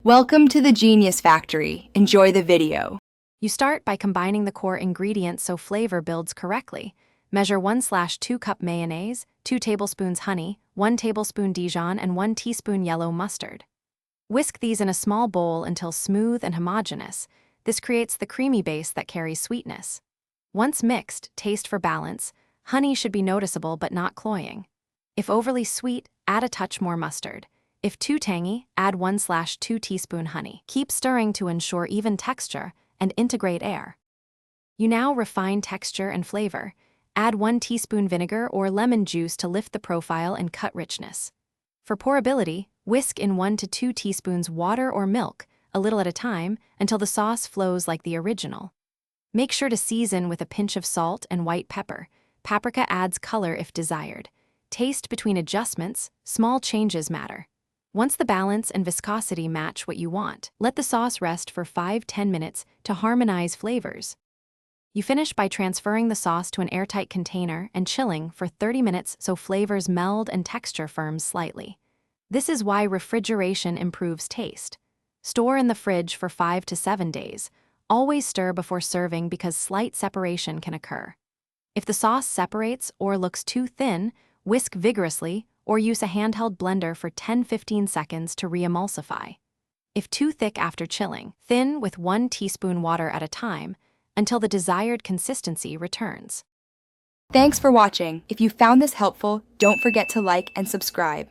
Welcome to the Genius Factory. Enjoy the video. You start by combining the core ingredients so flavor builds correctly. Measure 1/2 cup mayonnaise, 2 tablespoons honey, 1 tablespoon Dijon, and 1 teaspoon yellow mustard. Whisk these in a small bowl until smooth and homogeneous. This creates the creamy base that carries sweetness. Once mixed, taste for balance. Honey should be noticeable but not cloying. If overly sweet, add a touch more mustard. If too tangy, add 1/2 teaspoon honey. Keep stirring to ensure even texture and integrate air. You now refine texture and flavor. Add 1 teaspoon vinegar or lemon juice to lift the profile and cut richness. For pourability, whisk in 1 to 2 teaspoons water or milk, a little at a time, until the sauce flows like the original. Make sure to season with a pinch of salt and white pepper. Paprika adds color if desired. Taste between adjustments, small changes matter. Once the balance and viscosity match what you want, let the sauce rest for 5–10 minutes to harmonize flavors. You finish by transferring the sauce to an airtight container and chilling for 30 minutes so flavors meld and texture firms slightly. This is why refrigeration improves taste. Store in the fridge for 5 to 7 days. Always stir before serving because slight separation can occur. If the sauce separates or looks too thin, whisk vigorously or use a handheld blender for 10–15 seconds to re-emulsify. If too thick after chilling, thin with 1 teaspoon water at a time until the desired consistency returns. Thanks for watching. If you found this helpful, don't forget to like and subscribe.